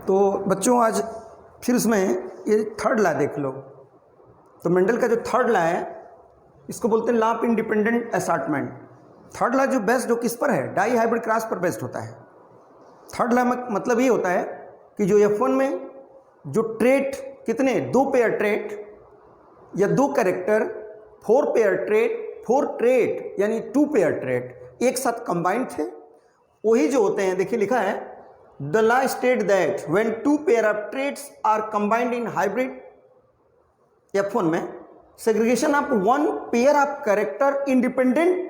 तो बच्चों आज फिर उसमें ये थर्ड लॉ देख लो। तो मेंडल का जो थर्ड लॉ है इसको बोलते हैं law of independent assortment. Third law जो बेस्ड हो किस पर है? डाई हाइब्रिड क्रॉस पर बेस्ड होता है। थर्ड लॉ में मतलब ये होता है कि जो F1 में जो ट्रेट कितने, 2 पेयर ट्रेट या 2 कैरेक्टर, 4 पेयर ट्रेट, 4 ट्रेट यानी 2 पेयर ट्रेट एक साथ कंबाइंड थे, वही जो होते हैं। देखिए लिखा है the law state that when 2 pair of traits are combined in hybrid F1 में segregation of 1 pair of character independent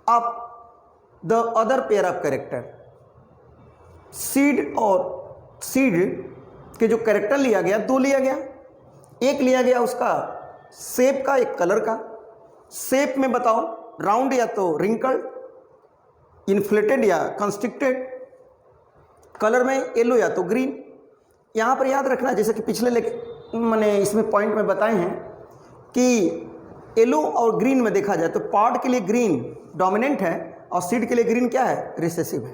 of the other pair of character. Seed और सीड के जो कैरेक्टर लिया गया, 2 लिया गया। एक लिया गया उसका शेप का, एक कलर का। शेप में बताओ राउंड या तो रिंकल्ड, इन्फ्लेटेड या कंस्ट्रिक्टेड। कलर में येलो या तो ग्रीन। यहाँ पर याद रखना जैसे कि पिछले मैंने इसमें पॉइंट में बताए हैं कि येलो और ग्रीन में देखा जाए तो पॉड के लिए ग्रीन डोमिनेंट है और सीड के लिए ग्रीन क्या है? रिसेसिव है।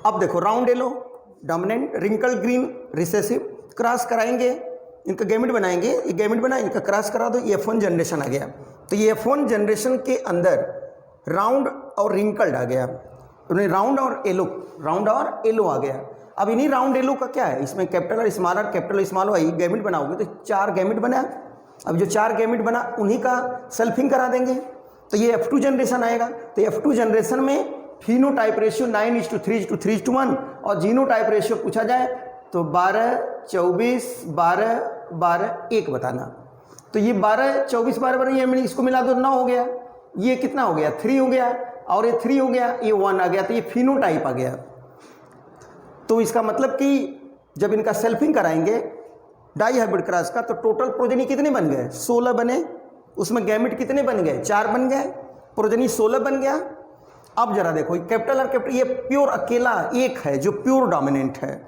अब देखो round yellow dominant, wrinkle green recessive. Cross कराएंगे, इनका गैमेट बनाएंगे, ये गैमेट बना, इनका क्रॉस करा दो, ये F1 जनरेशन आ गया। तो ये F1 जनरेशन के अंदर राउंड और रिंकल्ड आ गया, राउंड और येलो आ गया। अब इन्हीं राउंड येलो का क्या है? इसमें कैपिटल और स्मॉल और कैपिटल स्मॉल आई गैमेट बनाओगे तो 4 गैमेट बना। अब जो 4 गैमेट बना उन्हीं का सेल्फिंग करा देंगे तो ये F2 जनरेशन आएगा। तो F2 जनरेशन में फिनोटाइप रेशियो 9:3:3:1 और जीनोटाइप रेशियो पूछा जाए तो 12:24:12:12:1 बताना। तो ये 12:24:12:12 ये मैंने इसको मिला दो 9 हो गया, ये कितना हो गया? 3 हो गया, और ये 3 हो गया, ये 1 आ गया, तो ये फिनोटाइप आ गया। तो इसका मतलब कि जब इनका सेल्फिंग कराएंगे डाई हाइब्रिड क्रॉस का तो टोटल प्रोजेनी कितने बन गए? 16 बने। उसमें गैमेट कितने बन गए? 4 बन गए, प्रोजेनी 16 बन गया। अब जरा देखो कैपिटल और कैपिटल ये प्योर अकेला एक है जो प्योर डोमिनेंट है।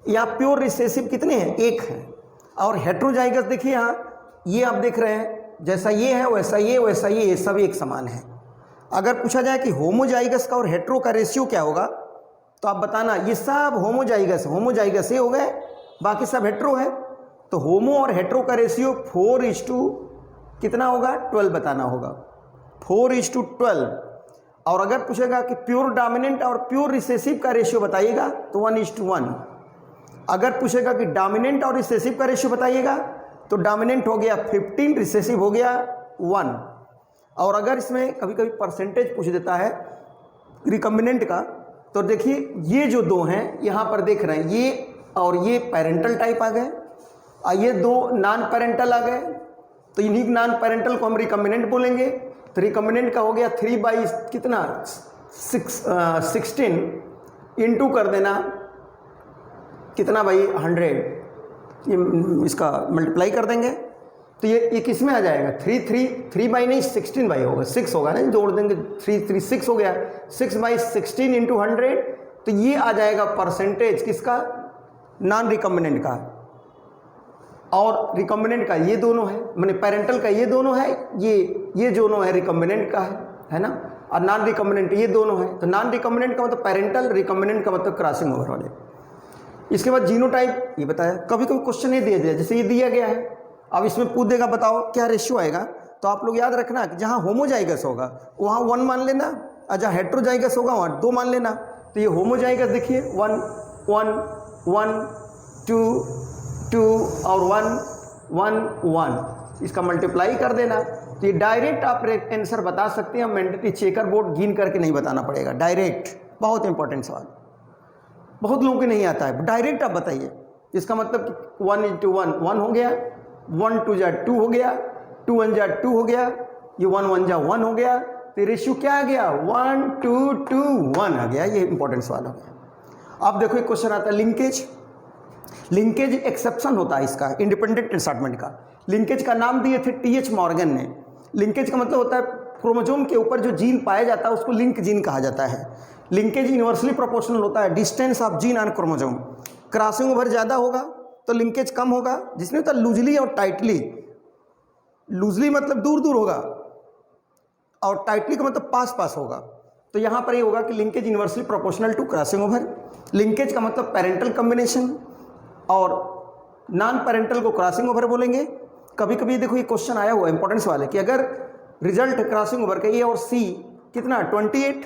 यहाँ प्योर रिसेसिव कितने हैं? 1 है। और हेट्रोजाइगस देखिए यहाँ ये आप देख रहे हैं जैसा ये है वैसा ये सब एक समान है। अगर पूछा जाए कि होमोजाइगस का और हेट्रो का रेशियो क्या होगा तो आप बताना। ये सब होमोजाइगस ये हो गए, बाकी सब हेट्रो है। तो होमो और हेट्रो का रेशियो 4:12 कितना होगा? 12 बताना होगा, 4:12। और अगर पूछेगा कि प्योर डोमिनेंट और प्योर रिसेसिव का रेशियो बताइएगा तो 1:1। अगर पूछेगा कि डोमिनेंट और रिसेसिव का रेशियो बताइएगा तो डोमिनेंट हो गया 15, रिसेसिव हो गया 1। और अगर इसमें कभी कभी परसेंटेज पूछ देता है रिकम्बिनेंट का तो देखिए ये जो 2 हैं यहाँ पर देख रहे हैं, ये और ये पेरेंटल टाइप आ गए और ये 2 नॉन पेरेंटल आ गए। तो इन्हीं नॉन पेरेंटल को हम रिकम्बिनेंट बोलेंगे। तो रिकम्बिनेंट का हो गया 3/16 इंटू कर देना कितना भाई? 100। ये इसका मल्टीप्लाई कर देंगे तो ये किस में आ जाएगा? 3/16 होगा, 6 होगा ना, जोड़ देंगे 3 6 हो गया, 6/16 इंटू 100। तो ये आ जाएगा परसेंटेज किसका? नॉन रिकम्बिनेंट का। और रिकम्बिनेंट का ये दोनों है, मैंने पेरेंटल का ये दोनों है, ये दोनों है रिकम्बिनेंट का है ना। और नॉन रिकम्बिनेंट ये दोनों है। तो नॉन रिकम्बिनेंट का मतलब पेरेंटल, रिकम्बिनेंट का मतलब क्रॉसिंग ओवर वाले। इसके बाद जीनोटाइप ये बताया। कभी कभी क्वेश्चन ये दिया जाए जैसे ये दिया गया है, अब इसमें पूछ देगा बताओ क्या रेशियो आएगा। तो आप लोग याद रखना कि जहाँ होमोजाइगस होगा वहाँ 1 मान लेना और जहाँ हेट्रोजाइगस होगा वहाँ 2 मान लेना। तो ये होमोजाइगस देखिए 1 1 1 2 2 और 1 1 1, इसका मल्टीप्लाई कर देना। तो ये डायरेक्ट आप आंसर बता सकते हैं, मैंडेटरी चेकर बोर्ड गिन करके नहीं बताना पड़ेगा, डायरेक्ट। बहुत इंपॉर्टेंट सवाल, बहुत लोगों को नहीं आता है, डायरेक्ट आप बताइए। इसका मतलब 1:1 1 हो गया, 1 2 जा 2 हो गया, 2 1 जा 2 हो गया, ये 1 1 जा 1 हो गया। तो रेशियो क्या आ गया? 1 2 2 1 आ गया। ये इंपॉर्टेंट सवाल हो गया। अब देखो एक क्वेश्चन आता है लिंकेज। लिंकेज एक्सेप्शन होता है इसका इंडिपेंडेंट असॉर्टमेंट का। लिंकेज का नाम दिए थे TH मॉर्गन ने। लिंकेज का मतलब होता है क्रोमोसोम के ऊपर जो जीन पाया जाता है उसको लिंक जीन कहा जाता है। लिंकेज इन्वर्सली प्रोपोर्शनल होता है distance of gene on chromosome. Crossing over ज़्यादा होगा तो लिंकेज कम होगा, जिसमें होता है लूजली और टाइटली। लूजली मतलब दूर दूर होगा और टाइटली का मतलब पास पास होगा। तो यहाँ पर ये होगा कि linkage inversely proportional to crossing over. Linkage का मतलब पेरेंटल कॉम्बिनेशन और नॉन पेरेंटल को क्रॉसिंग ओवर बोलेंगे। कभी कभी देखो ये क्वेश्चन आया हुआ इंपॉर्टेंस वाले कि अगर रिजल्ट क्रॉसिंग ओवर का ए और सी कितना 28,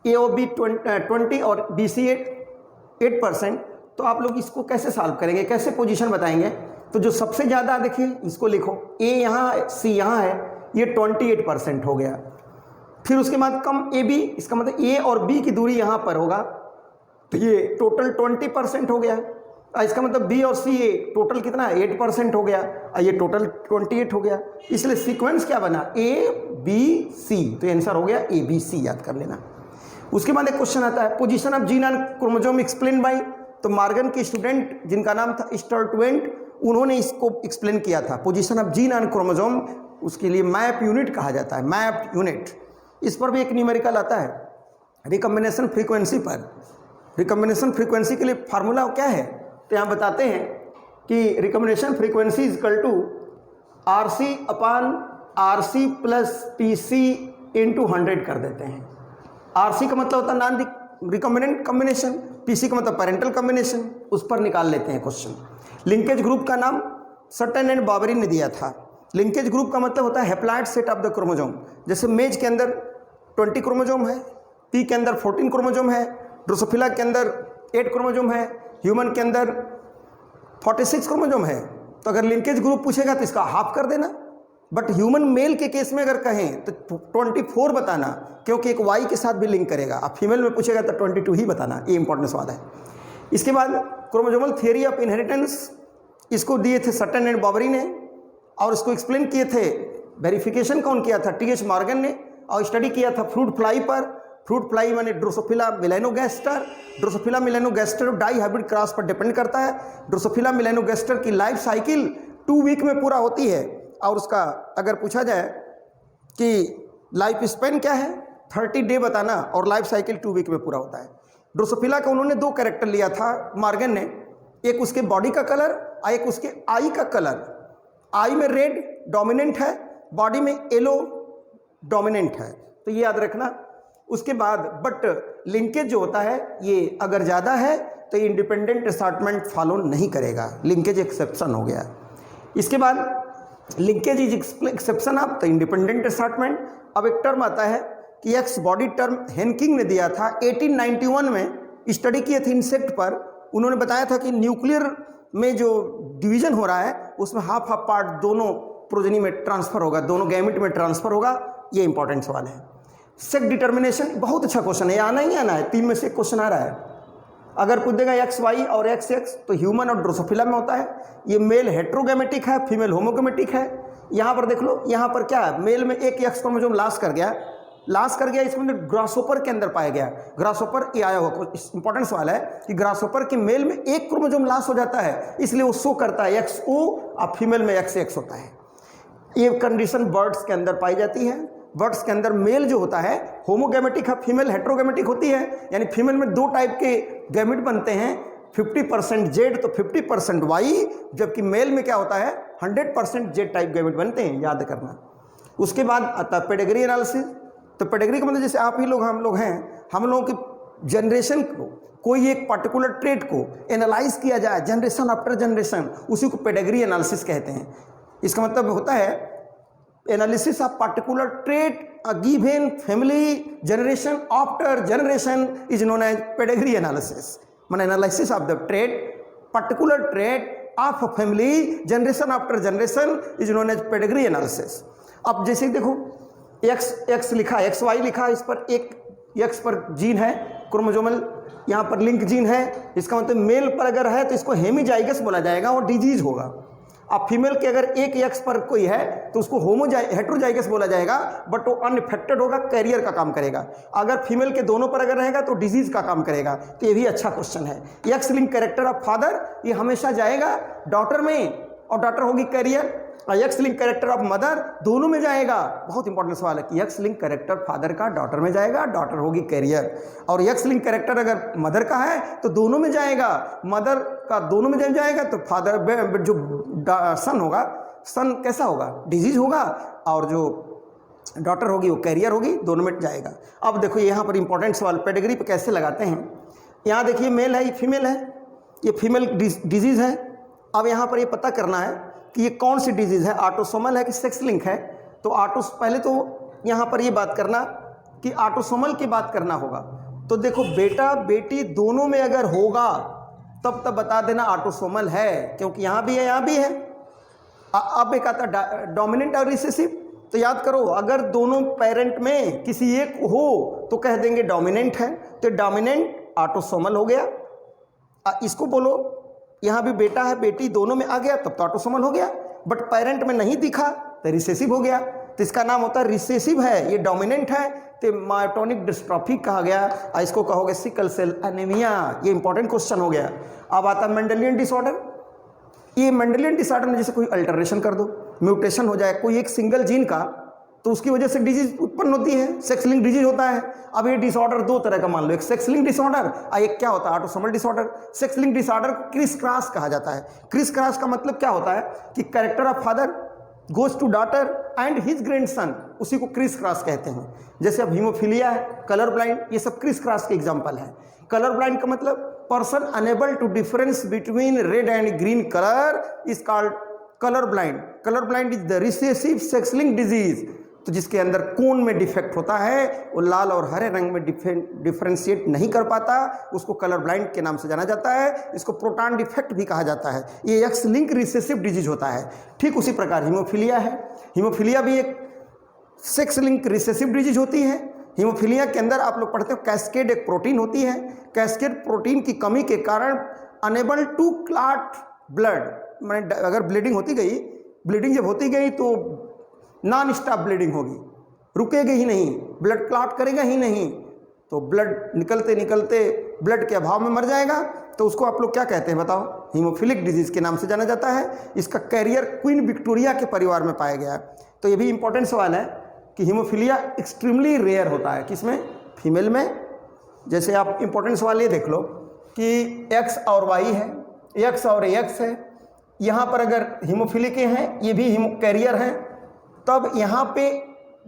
ए और बी 20 और बी सी 8%, तो आप लोग इसको कैसे सॉल्व करेंगे, कैसे पोजीशन बताएंगे? तो जो सबसे ज़्यादा देखिए इसको लिखो, ए यहाँ है, सी यहाँ है, ये 28% हो गया। फिर उसके बाद कम ए बी, इसका मतलब ए और बी की दूरी यहाँ पर होगा, तो ये टोटल 20% हो गया। इसका मतलब बी और सी ए टोटल कितना है 8% हो गया, ये टोटल 28 हो गया। इसलिए सीक्वेंस क्या बना, ए बी सी, तो आंसर हो गया ए बी सी, याद कर लेना। उसके बाद एक क्वेश्चन आता है position of gene on chromosome explain by, तो मॉर्गन के स्टूडेंट जिनका नाम था स्टर्टवेंट, उन्होंने इसको एक्सप्लेन किया था। Position of gene on chromosome, उसके लिए मैप यूनिट कहा जाता है, मैप यूनिट। इस पर भी एक न्यूमेरिकल आता है रिकॉम्बिनेशन फ्रीक्वेंसी पर। रिकॉम्बिनेशन फ्रीक्वेंसी के लिए फार्मूला क्या है, तो यहाँ बताते हैं कि recombination frequency is equal to RC upon RC plus PC into 100 कर देते हैं। RC का मतलब होता है नॉन रिकॉम्बिनेंट कॉम्बिनेशन, PC का मतलब पेरेंटल कॉम्बिनेशन, उस पर निकाल लेते हैं क्वेश्चन। लिंकेज ग्रुप का नाम सटन एंड बाबरी ने दिया था। लिंकेज ग्रुप का मतलब होता है haploid set of the chromosome. जैसे मेज के अंदर 20 क्रोमोसोम है, पी के अंदर 14 क्रोमोसोम है, ड्रोसोफिला के अंदर 8 क्रोमोसोम है, ह्यूमन के अंदर 46 क्रोमोसोम है। तो अगर लिंकेज ग्रुप पूछेगा तो इसका हाफ कर देना, बट ह्यूमन मेल के केस में अगर कहें तो 24 बताना, क्योंकि एक वाई के साथ भी लिंक करेगा। अब फीमेल में पूछेगा तो 22 ही बताना, ये इंपॉर्टेंट सवाल है। इसके बाद क्रोमोसोमल थियरी ऑफ इनहेरिटेंस, इसको दिए थे सटन एंड बाबरी ने, और इसको एक्सप्लेन किए थे, वेरिफिकेशन कौन किया था, TH मॉर्गन ने, और स्टडी किया था फ्रूट फ्लाई पर। फ्रूट फ्लाई माने drosophila melanogaster. Drosophila melanogaster dihybrid cross पर डिपेंड करता है। ड्रोसोफिला मिलेनोगैस्टर की लाइफ साइकिल 2 वीक में पूरा होती है, और उसका अगर पूछा जाए कि लाइफ स्पेन क्या है, 30 डे बताना, और लाइफ साइकिल 2 वीक में पूरा होता है। ड्रोसोफिला का उन्होंने 2 कैरेक्टर लिया था मॉर्गन ने, एक उसके बॉडी का कलर और एक उसके आई का कलर। आई में रेड डोमिनेंट है, बॉडी में येलो डोमिनेंट है, तो ये याद रखना। उसके बाद बट लिंकेज जो होता है ये अगर ज़्यादा है तो इंडिपेंडेंट असॉर्टमेंट फॉलो नहीं करेगा, लिंकेज एक्सेप्शन हो गया। इसके बाद linkage is exception of the independent assortment. अब एक टर्म आता है कि एक्स बॉडी टर्म हेनकिंग ने दिया था 1891 में, स्टडी किए थे इंसेक्ट पर। उन्होंने बताया था कि न्यूक्लियर में जो डिवीजन हो रहा है उसमें हाफ पार्ट दोनों प्रोजेनी में ट्रांसफर होगा, दोनों गैमेट में ट्रांसफर होगा। ये इंपॉर्टेंट सवाल है। सेक्स डिटर्मिनेशन बहुत अच्छा क्वेश्चन है, आना ही आना है, 3 में से एक क्वेश्चन आ रहा है। अगर पूछ देगा XY और XX, तो ह्यूमन और ड्रोसोफिला में होता है। ये मेल हेट्रोगैमेटिक है, फीमेल होमोगैमेटिक है। यहाँ पर देख लो, यहाँ पर क्या है, मेल में एक X क्रोमोसोम लॉस कर गया, इसमें ग्रासोपर के अंदर पाया गया। ग्रासोपर ये आया हुआ इंपॉर्टेंट सवाल है कि ग्रासोपर के मेल में एक क्रोमोसोम लॉस हो जाता है, इसलिए वो शो करता है XO, और फीमेल में XX होता है। ये कंडीशन बर्ड्स के अंदर पाई जाती है। बर्ड्स के अंदर मेल जो होता है होमोगैमेटिक है, फीमेल हेट्रोगैमेटिक होती है, यानी फीमेल में 2 टाइप के गैमेट बनते हैं, 50% Z तो 50% Y, जबकि मेल में क्या होता है 100% Z टाइप गैमेट बनते हैं, याद करना। उसके बाद आता है पेडिग्री एनालिसिस। तो पेडिग्री का मतलब जैसे आप ही लोग हम लोग हैं, हम लोगों की जनरेशन को, कोई एक पर्टिकुलर ट्रेट को एनालाइज किया जाए जनरेशन आफ्टर जनरेशन, उसी को पेडिग्री एनालिसिस कहते हैं। इसका मतलब होता है analysis of particular trait a given family generation after generation is known as pedigree analysis. माने analysis of the trait, particular trait of a family generation after generation is known as pedigree analysis. अब जैसे देखो X लिखा, XY लिखा, इस पर एक X पर जीन है क्रोमोसोमल, यहाँ पर लिंक जीन है, इसका मतलब मेल पर अगर है तो इसको हेमीजाइगस बोला जाएगा और डिजीज होगा। अब फीमेल के अगर एक X पर कोई है तो उसको हेट्रोजाइगस बोला जाएगा, बट वो अनइफेक्टेड होगा, कैरियर का काम करेगा। अगर फीमेल के दोनों पर अगर रहेगा तो डिजीज का काम करेगा। तो ये भी अच्छा क्वेश्चन है। X link character of father, ये हमेशा जाएगा डॉटर में, और डॉटर होगी कैरियर। और X link character of mother दोनों में जाएगा। बहुत इंपॉर्टेंट सवाल है कि X लिंक कैरेक्टर फादर का डॉटर में जाएगा, डॉटर होगी कैरियर। और X लिंक कैरेक्टर अगर मदर का है तो दोनों में जाएगा, मदर का दोनों में जाएगा तो फादर जो सन होगा, सन कैसा होगा, डिजीज होगा, और जो डॉटर होगी वो कैरियर होगी, दोनों में जाएगा। अब देखो यहाँ पर इंपॉर्टेंट सवाल पेडिग्री पे कैसे लगाते हैं। यहाँ देखिए मेल है, ये फीमेल है, ये फीमेल डिजीज़ है। अब यहाँ पर ये पता करना है कि ये कौन सी डिजीज़ है, ऑटोसोमल है कि सेक्स लिंक है। तो पहले तो यहाँ पर ये बात करना कि ऑटोसोमल की बात करना होगा। तो देखो बेटा बेटी दोनों में अगर होगा तब बता देना ऑटोसोमल है, क्योंकि यहाँ भी है यहाँ भी है। अब एक आता डोमिनेंट और रिसेसिव। तो याद करो अगर दोनों पेरेंट में किसी एक हो तो कह देंगे डोमिनेंट है, तो डोमिनेंट ऑटोसोमल हो गया। इसको बोलो यहाँ भी बेटा है बेटी दोनों में आ गया तब तो ऑटोसोमल हो गया, बट पेरेंट में नहीं दिखा तो रिसेसिव हो गया। तो इसका नाम होता है रिसेसिव है, ये डोमिनेंट है तो मायोटोनिक डिस्ट्रॉफी कहा गया। इसको कहोगे सिकल सेल एनीमिया। ये इंपॉर्टेंट क्वेश्चन हो गया। अब आता है मेंडेलियन डिसऑर्डर। ये मेंडेलियन डिसऑर्डर में जैसे कोई अल्टरेशन कर दो, म्यूटेशन हो जाए कोई एक सिंगल जीन का, तो उसकी वजह से डिजीज उत्पन्न होती है, सेक्स लिंक डिजीज होता है। अब ये डिसऑर्डर दो तरह का मान लो, एक सेक्स लिंक डिसऑर्डर और एक क्या होता है autosomal disorder. Sex link disorder को क्रिस क्रॉस कहा जाता है। क्रिस क्रॉस का मतलब क्या होता है कि character of father goes to daughter and his grandson, उसी को क्रिस क्रॉस कहते हैं। जैसे अब हीमोफीलिया है, कलर ब्लाइंड, ये सब क्रिस क्रॉस के एग्जाम्पल है। कलर ब्लाइंड का मतलब person unable to difference between red and green colour is called colour blind. Colour blind is the recessive sex link disease. तो जिसके अंदर कोन में डिफेक्ट होता है, वो लाल और हरे रंग में डिफरेंशिएट नहीं कर पाता, उसको कलर ब्लाइंड के नाम से जाना जाता है। इसको प्रोटॉन डिफेक्ट भी कहा जाता है। ये एक्स लिंक रिसेसिव डिजीज होता है। ठीक उसी प्रकार हीमोफीलिया है। हीमोफीलिया भी एक सेक्स लिंक रिसेसिव डिजीज होती है। हीमोफीलिया के अंदर आप लोग पढ़ते हो कैस्केड एक प्रोटीन होती है। कैस्केड प्रोटीन की कमी के कारण अनेबल टू क्लॉट ब्लड, मैंने अगर ब्लीडिंग होती गई, ब्लीडिंग जब होती गई तो नॉन स्टॉप ब्लीडिंग होगी, रुकेगी ही नहीं, ब्लड क्लॉट करेगा ही नहीं, तो ब्लड निकलते निकलते ब्लड के अभाव में मर जाएगा। तो उसको आप लोग क्या कहते हैं बताओ? हीमोफिलिक डिजीज के नाम से जाना जाता है। इसका कैरियर क्वीन विक्टोरिया के परिवार में पाया गया। तो ये भी इंपॉर्टेंट सवाल है कि हीमोफीलिया एक्सट्रीमली रेयर होता है, किसमें? फीमेल में। जैसे आप इंपॉर्टेंट सवाल ये देख लो कि एक्स और वाई है, एक्स और एक्स है, यहाँ पर अगर हीमोफिलिक हैं, ये भी कैरियर हैं, तब यहाँ पे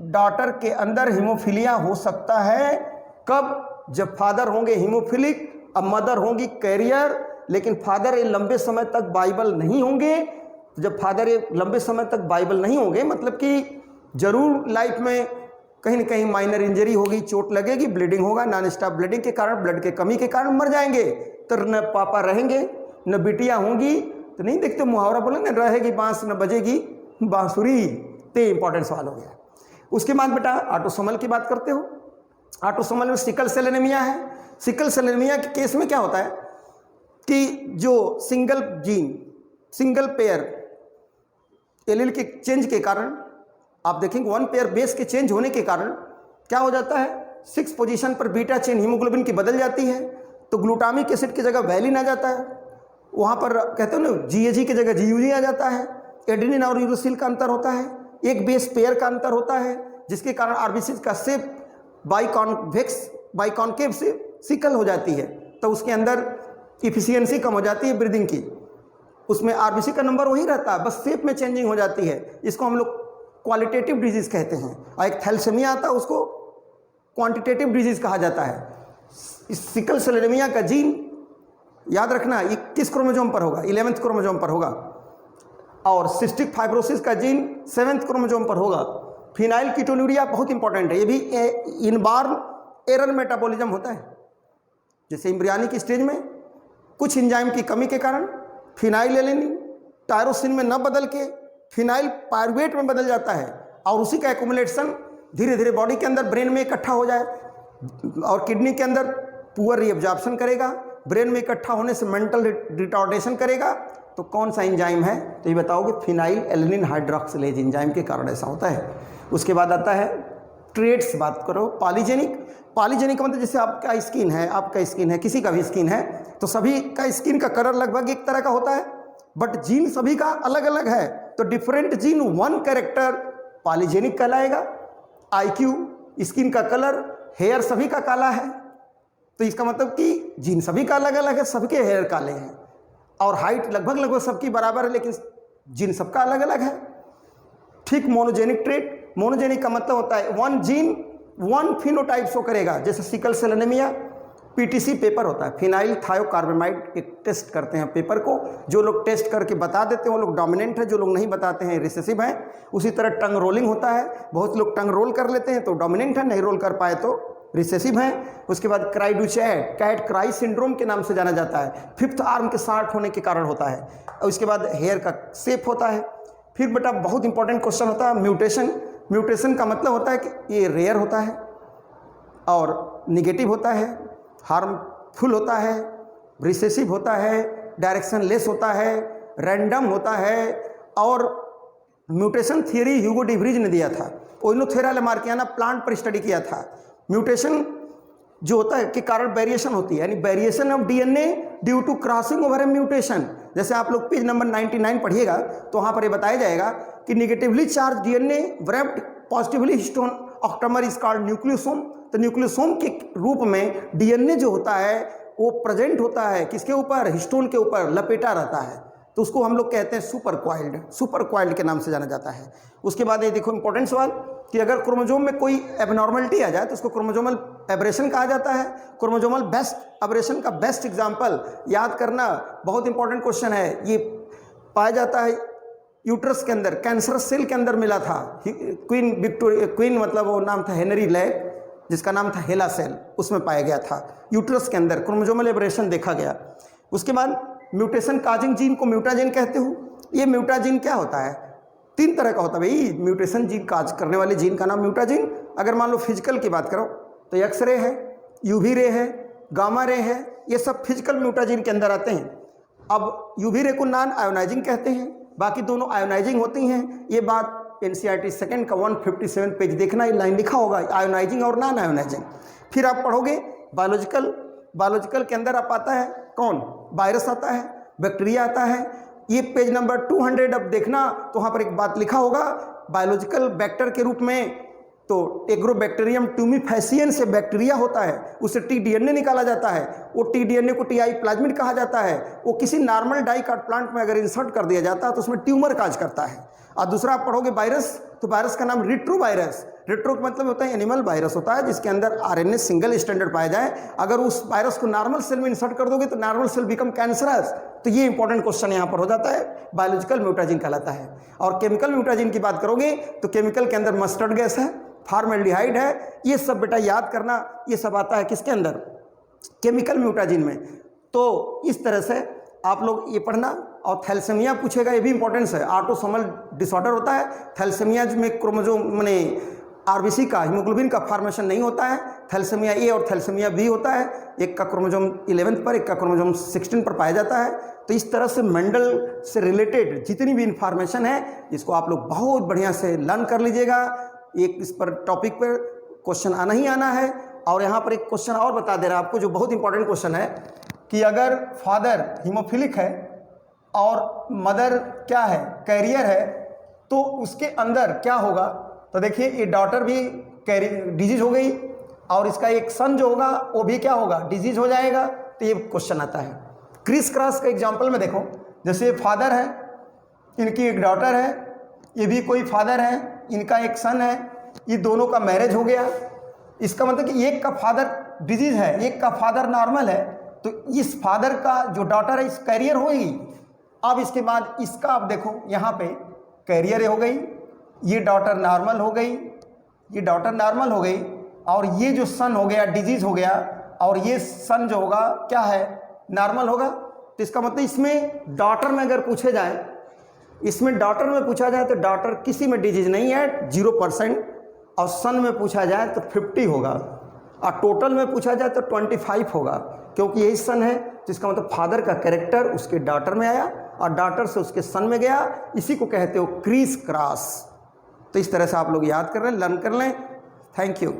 डॉटर के अंदर हीमोफीलिया हो सकता है। कब? जब फादर होंगे हीमोफिलिक, अब मदर होंगी कैरियर, लेकिन फादर ये लंबे समय तक बाइबल नहीं होंगे। जब फादर ये लंबे समय तक बाइबल नहीं होंगे मतलब कि जरूर लाइफ में कहीं ना कहीं माइनर इंजरी होगी, चोट लगेगी, ब्लीडिंग होगा, नॉन स्टॉप ब्लीडिंग के कारण, ब्लड के कमी के कारण मर जाएंगे। तो न पापा रहेंगे न बिटिया होंगी। तो नहीं देखते मुहावरा बोले न रहेगी बांस न बजेगी बांसुरी। तो इंपॉर्टेंट सवाल हो गया। उसके बाद बेटा ऑटोसोमल की बात करते हो। ऑटोसोमल में सिकल सेल एनीमिया है। सिकल सेल एनीमिया के केस में क्या होता है कि जो single gene, single pair allele के चेंज के कारण, आप देखेंगे वन पेयर बेस के चेंज होने के कारण क्या हो जाता है, 6 पोजीशन पर बीटा चेन हीमोग्लोबिन की बदल जाती है। तो ग्लूटामिक एसिड की जगह वैलिन आ जाता है, वहाँ पर कहते हो ना GAG की जगह GUG आ जाता है। एडेनिन और यूरोसिल का अंतर होता है, एक बेस पेयर का अंतर होता है, जिसके कारण आरबीसी का शेप बाइकॉन्केव से सिकल हो जाती है। तो उसके अंदर इफिशियंसी कम हो जाती है ब्रीदिंग की, उसमें आरबीसी का नंबर वही रहता है, बस शेप में चेंजिंग हो जाती है। इसको हम लोग क्वालिटेटिव डिजीज़ कहते हैं। और एक थैलेसेमिया आता है, उसको क्वांटिटेटिव डिजीज़ कहा जाता है। इस सिकल सेल एनीमिया का जीन याद रखना ये किस क्रोमोसोम पर होगा? 11वें क्रोमोसोम पर होगा। और सिस्टिक फाइब्रोसिस का जीन 7वें क्रोमोसोम पर होगा। फिनाइल कीटोन्यूरिया बहुत इंपॉर्टेंट है, ये भी इनबार्न एरर मेटाबॉलिज्म होता है। जैसे एम्ब्रियोनिक की स्टेज में कुछ एंजाइम की कमी के कारण फिनाइल एलेनिन टायरोसिन में न बदल के फिनाइल पायरुवेट में बदल जाता है, और उसी का एक्युमुलेशन धीरे धीरे बॉडी के अंदर ब्रेन में इकट्ठा हो जाए और किडनी के अंदर पुअर रीअब्जॉर्प्शन करेगा, ब्रेन में इकट्ठा होने से मेंटल रिटार्डेशन करेगा। तो कौन सा एंजाइम है? तो ये बताओगे फिनाइल एलेनिन हाइड्रोक्सिलेज एंजाइम के कारण ऐसा होता है। उसके बाद आता है ट्रेड्स, बात करो पॉलीजेनिक। पॉलीजेनिक का मतलब जैसे आपका स्किन है, आपका स्किन है, किसी का भी स्किन है, तो सभी का स्किन का कलर लगभग एक तरह का होता है, बट जीन सभी का अलग अलग है। तो different gene one character polygenic कहलाएगा। IQ, स्किन का कलर, हेयर सभी का काला है, तो इसका मतलब कि जीन सभी का अलग अलग है, सबके हेयर काले हैं। और हाइट लगभग सबकी बराबर है, लेकिन जीन सबका अलग अलग है। ठीक मोनोजेनिक ट्रेट, मोनोजेनिक का मतलब होता है one gene one phenotype show करेगा, जैसे sickle cell anaemia. PTC paper होता है, फिनाइल थायोकार्बेमाइड, एक टेस्ट करते हैं पेपर को, जो लोग टेस्ट करके बता देते हैं वो लोग डोमिनेंट है, जो लोग नहीं बताते हैं रिसेसिव हैं। उसी तरह टंग रोलिंग होता है, बहुत लोग टंग रोल कर लेते हैं तो डोमिनेंट है, नहीं रोल कर पाए तो रिसेसिव हैं। उसके बाद क्राइडुचैट, कैट क्राई सिंड्रोम के नाम से जाना जाता है, फिफ्थ आर्म के शार्ट होने के कारण होता है। और उसके बाद हेयर का शेप होता है। फिर बेटा बहुत इंपॉर्टेंट क्वेश्चन होता है म्यूटेशन। म्यूटेशन का मतलब होता है कि ये रेयर होता है और निगेटिव होता है, हार्मफुल होता है, रिसेसिव होता है, डायरेक्शन लेस होता है, रैंडम होता है। और म्यूटेशन थियरी ह्यूगो डिवरीज ने दिया था, ओइनोथेरा लमार्कियाना प्लांट पर स्टडी किया था। म्यूटेशन जो होता है के कारण वेरिएशन होती है, यानी variation of DNA due to crossing over a mutation. जैसे आप लोग पेज नंबर 99 पढ़िएगा तो वहाँ पर ये बताया जाएगा कि negatively charge DNA wrapped positively histone octamer is called nucleosome. तो न्यूक्लियोसोम के रूप में डीएनए जो होता है वो प्रेजेंट होता है किसके ऊपर, हिस्टोन के ऊपर लपेटा रहता है, तो उसको हम लोग कहते हैं सुपर क्वाइल्ड के नाम से जाना जाता है। उसके बाद ये देखो इंपॉर्टेंट सवाल कि अगर क्रोमोजोम में कोई एबनॉर्मलिटी आ जाए तो उसको क्रोमोजोमल एब्रेशन कहा जाता है। क्रोमोजोमल बेस्ट एब्रेशन का बेस्ट एग्जाम्पल याद करना बहुत इंपॉर्टेंट क्वेश्चन है, ये पाया जाता है यूट्रस के अंदर, कैंसर सेल के अंदर मिला था। क्वीन मतलब वो नाम था हेनरी लैग, जिसका नाम था हेला सेल, उसमें पाया गया था यूट्रस के अंदर क्रोमोजोमल एब्रेशन देखा गया। उसके बाद म्यूटेशन काजिंग जीन को म्यूटाजीन कहते हो। ये म्यूटाजीन क्या होता है, 3 तरह का होता है भाई। म्यूटेशन जीन काज करने वाले जीन का नाम म्यूटाजीन। अगर मान लो फिजिकल की बात करो तो एक्स रे है, यूवी रे है, गामा रे है, ये सब फिजिकल म्यूटाजीन के अंदर आते हैं। अब यूवी रे को नॉन आयोनाइजिंग कहते हैं, बाकी दोनों आयोनाइजिंग होती हैं। ये बात NCERT सेकेंड का 157 पेज देखना, ये लाइन लिखा होगा आयोनाइजिंग और नॉन आयोनाइजिंग। फिर आप पढ़ोगे बायोलॉजिकल के अंदर आप आता है कौन, वायरस आता है, बैक्टीरिया आता है। ये पेज नंबर 200 अब देखना तो वहाँ पर एक बात लिखा होगा बायोलॉजिकल वेक्टर के रूप में, तो एग्रोबैक्टीरियम ट्यूमिफैसियन से बैक्टीरिया होता है, उससे टीडीएनए निकाला जाता है। वो टीडीएनए को टीआई प्लाज्मिड कहा जाता है। वो किसी नॉर्मल डाइकाट प्लांट में अगर इंसर्ट कर दिया जाता है तो उसमें ट्यूमर काज करता है। और दूसरा आप पढ़ोगे वायरस, तो वायरस का नाम रिट्रोवायरस। रिट्रो का मतलब होता है एनिमल वायरस होता है जिसके अंदर आरएनए सिंगल स्टैंडर्ड पाया जाए। अगर उस वायरस को नॉर्मल सेल में इंसर्ट कर दोगे तो नॉर्मल सेल बिकम कैंसरस। तो ये इंपॉर्टेंट क्वेश्चन यहाँ पर हो जाता है, बायोलॉजिकल म्यूटाजीन कहलाता है। और केमिकल म्यूटाजीन की बात करोगे तो केमिकल के अंदर मस्टर्ड गैस है, फॉर्मेल्डिहाइड है, ये सब बेटा याद करना, ये सब आता है किसके अंदर, केमिकल म्यूटाजीन में। तो इस तरह से आप लोग ये पढ़ना। और थैलेसीमिया पूछेगा, ये भी इंपॉर्टेंस है, ऑटोसोमल डिसऑर्डर होता है। थैलेसीमिया में क्रोमोसोम माने आरबीसी का हीमोग्लोबिन का फॉर्मेशन नहीं होता है। थैलेसीमिया ए और थैलेसीमिया बी होता है, एक का क्रोमोसोम 11 पर, एक का क्रोमोसोम 16 पर पाया जाता है। तो इस तरह से मेंडल से रिलेटेड जितनी भी इंफॉर्मेशन है इसको आप लोग बहुत बढ़िया से लर्न कर लीजिएगा। एक इस पर टॉपिक पर क्वेश्चन आना ही आना है। और यहाँ पर एक क्वेश्चन और बता दे रहा आपको जो बहुत इंपॉर्टेंट क्वेश्चन है कि अगर फादर हीमोफिलिक है और मदर क्या है, कैरियर है, तो उसके अंदर क्या होगा। तो देखिए ये डॉटर भी डिजीज हो गई और इसका एक सन जो होगा वो भी क्या होगा, डिजीज हो जाएगा। तो ये क्वेश्चन आता है। क्रिस क्रॉस का एग्जाम्पल में देखो, जैसे फादर है, इनकी एक डॉटर है, ये भी कोई फादर है, इनका एक सन है, ये दोनों का मैरिज हो गया। इसका मतलब कि एक का फादर डिजीज है, एक का फादर नॉर्मल है, तो इस फादर का जो डॉटर है इस कैरियर होगी। अब इसके बाद इसका आप देखो यहाँ पे कैरियर हो गई, ये डॉटर नॉर्मल हो गई, ये डॉटर नॉर्मल हो गई, और ये जो सन हो गया डिजीज हो गया, और ये सन जो होगा क्या है, नॉर्मल होगा। तो इसका मतलब इसमें डॉटर में अगर पूछे जाए, इसमें डॉटर में पूछा जाए तो डॉटर किसी में डिजीज नहीं है 0%, और सन में पूछा जाए तो 50 होगा, और टोटल में पूछा जाए तो 25 होगा, क्योंकि यही सन है। जिसका मतलब फादर का कैरेक्टर उसके डॉटर में आया और डॉटर से उसके सन में गया, इसी को कहते हो क्रिस क्रॉस। तो इस तरह से आप लोग याद कर लें, लर्न कर लें। Thank you.